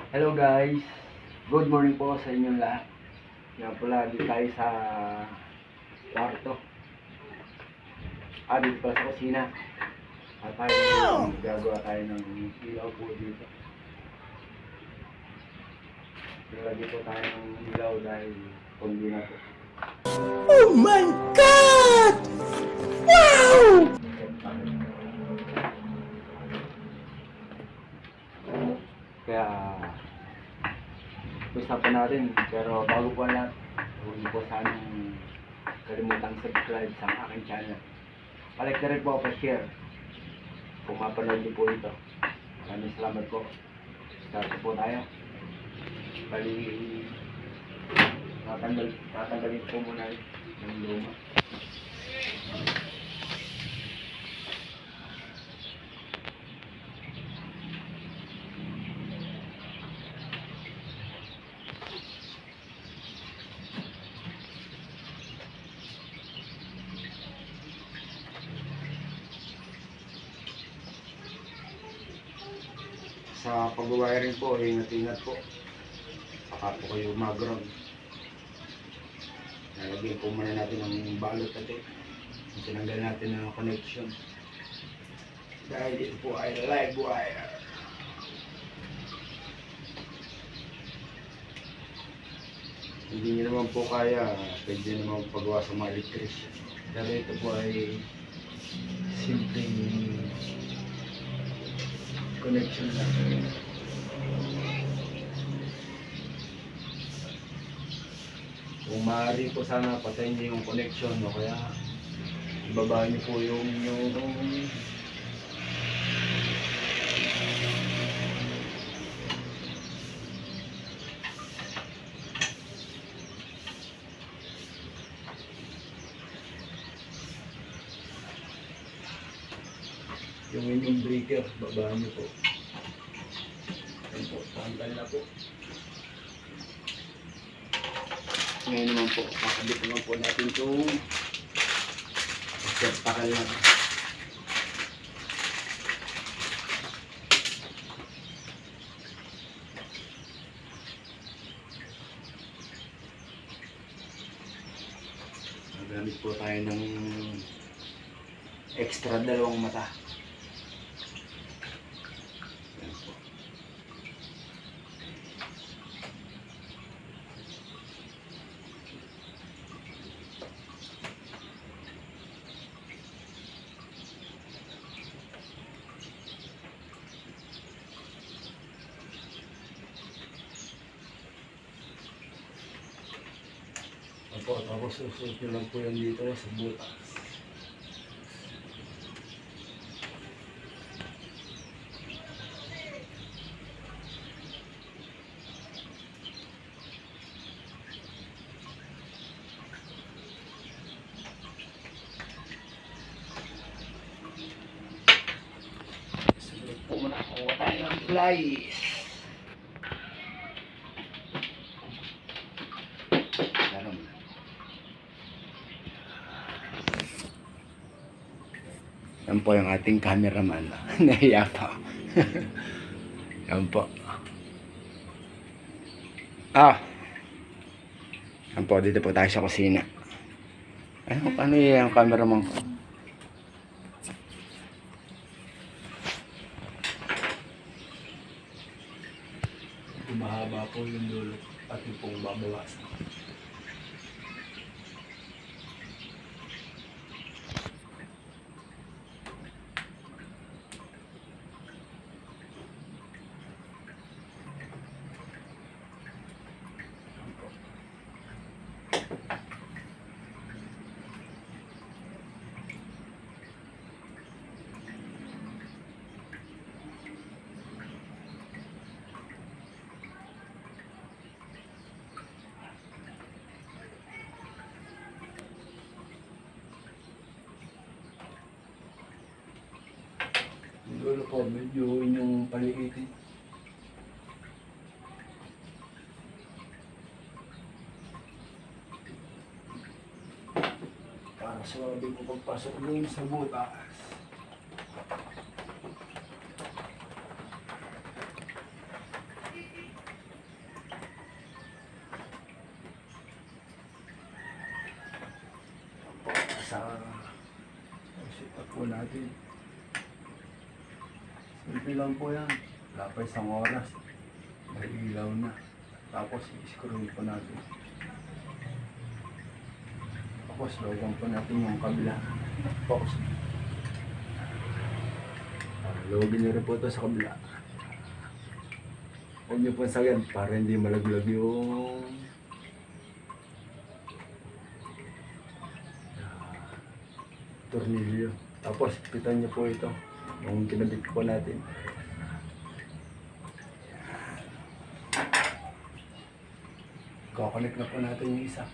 Hello guys, good morning po sa inyong lahat. Nga pala, dito tayo sa kwarto. Dito pala sa kusina. At tayo, gagawa tayo ng ilaw po dito. Nilagay po tayo ng ilaw dahil kundi na po. Oh my God! Wow! Kaya usapan natin, pero bago po lahat, huwag niyo po sanang kalimutang subscribe sa aking channel. Palike na rin po, pa-share kung mapanood niyo po ito. Maraming salamat po. Start po tayo. Bali, tatanggalin po muna ng luma. Sa pag-wiring po, ingat-ingat po. Baka po kayo mag-ground. Nalagyan po muna natin ng balot natin. Tinanggal natin ng connection. Dahil dito po ay live wire. Hindi nyo naman po kaya, pwede naman pagawa sa mga electrician. Pero ito po ay simpleng connection lang. Kung maaari po sana patayin niyo yung connection o kaya ibaba niyo po yung inyong breaker, babaan niyo po. Ayan po, tanggal na po. Ngayon naman po, kakabit naman po natin itong takal na. Magamit po tayo ng extra dalawang mata. Tapos susunod nyo lang po yan dito sa butas. Susunod po muna ako tayo ng plies. Yan po yung ating cameraman. Nahiya pa. Yan po. Yan po, dito po tayo sa kusina. Ayun, paano yung cameraman ko? Mahaba po yung dulo. Pati pong babawasan. Dulo po, medyo inyong paliitin. Para sa wabi ko pagpasok doon sa butas. sa set up po natin. Simple lang po yan. Wala pa isang oras. May ilaw na. Tapos i-screw po natin. Tapos logan po natin yung kabila. Tapos login na rin po ito sa kabila. Huwag niyo po sagad para hindi malaglag yung tornilyo. Tapos pitan niyo po ito yung kinabit po natin. Kakonect na po natin yung isa.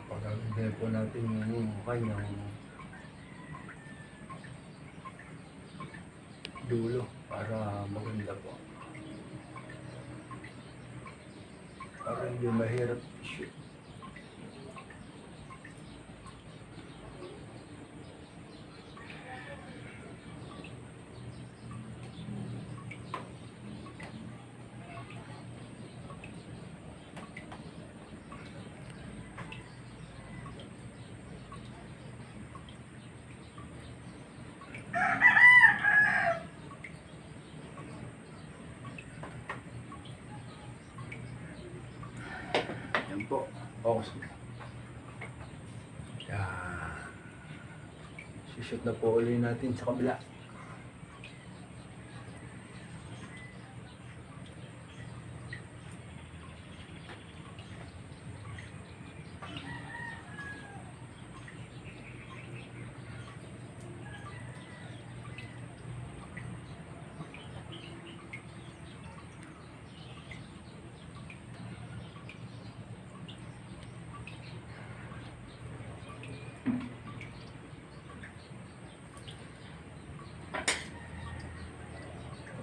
Pagkakagay po natin yung kanyang dulo para maganda po. Para hindi mahirap shoot. Yan po. Focus mo. Yan. Sushoot na po ulit natin sa kabila.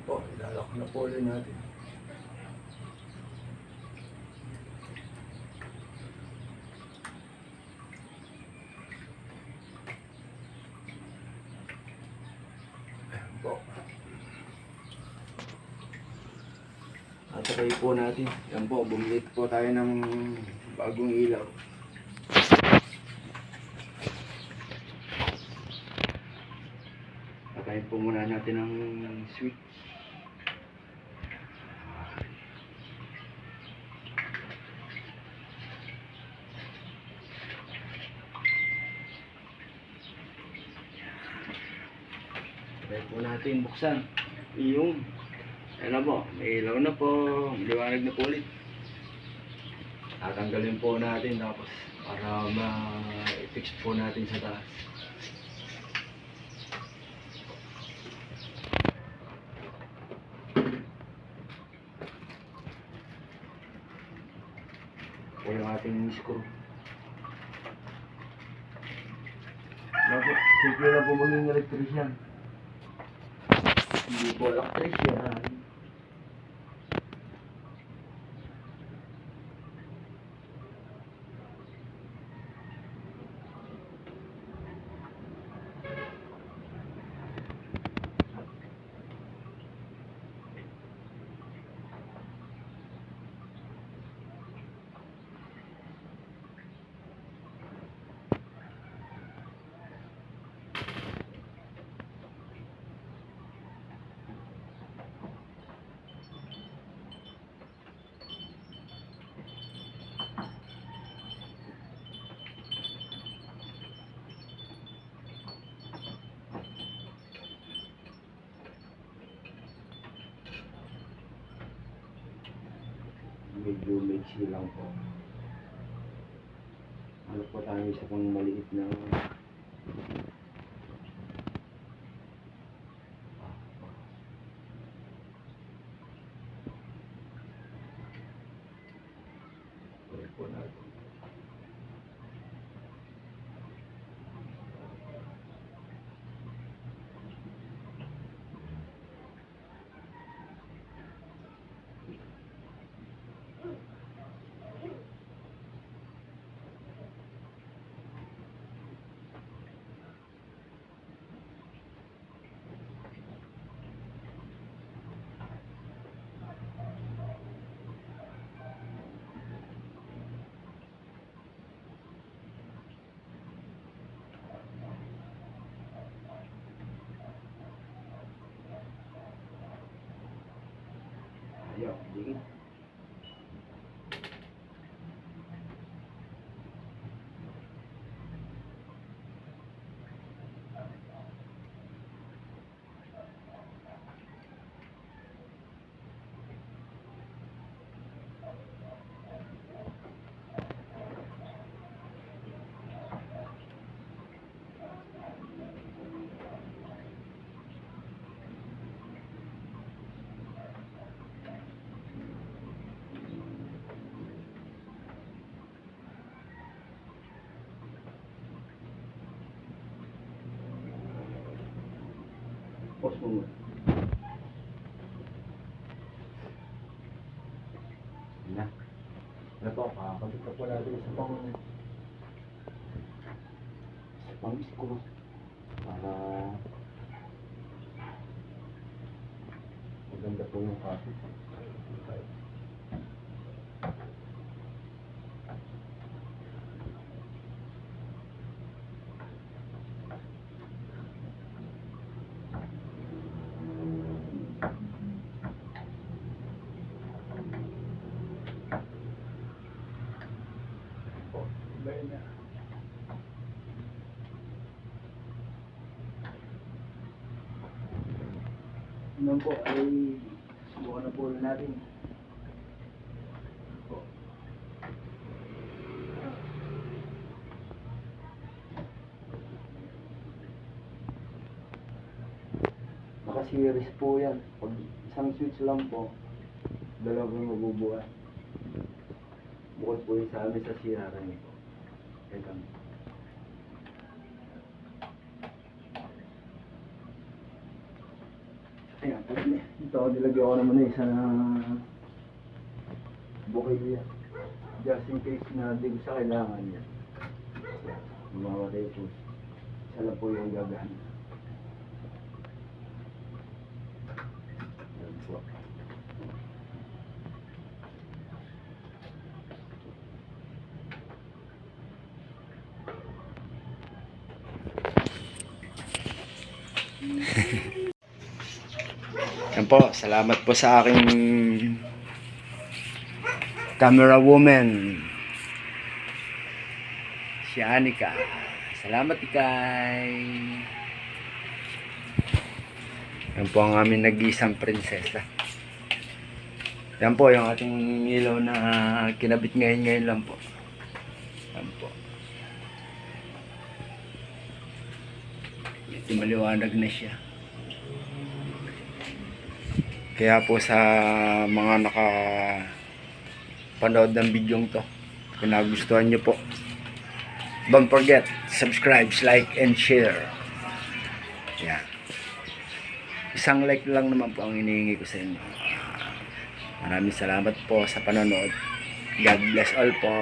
Po, ilalak na po ulit natin. Ayan po. At sakay po natin. Yan po, bumili po tayo ng bagong ilaw. Patayin po muna natin ang switch. Patayin po natin, buksan. Yung, ano po, may ilaw na po, liwanag na po ulit. Tatanggalin po natin tapos para ma-fix po natin sa taas. O yung ating screw. Simple na po maging electrician. Hindi po electrician. Medyo mixy lang po. Ano po tayo sa pang maliit na po natin. Sige. Pause mo muna. Yan na. Ano po, kakabit na po natin sa pang isko para maganda po yung kapit. Ano po ay subukan na po natin. Po. Naka-series po yan. Pag isang switch lang po, dalawang mabubuhay. Bukod po yung sa amin sa CRM po. Kaya kami. Ayan, ito, nilagyan ko naman na isa na bukay yan. Just in case na di ko sa kailangan yan. Mawawalay po. Isa lang po yung gagana. Ayan po. Yan po, salamat po sa aking camera woman, si Anika. Salamat ikay. Yan po ang aming nag-iisang prinsesa. Yan po yung ating ilaw na kinabit ngayon lang po. Yan po. Ito maliwanag na siya. Kaya po sa mga nakapanood ng video to, kung nagustuhan nyo po, don't forget, subscribe, like, and share. Yan. Isang like lang naman po ang hinihingi ko sa inyo. Maraming salamat po sa panonood. God bless all po.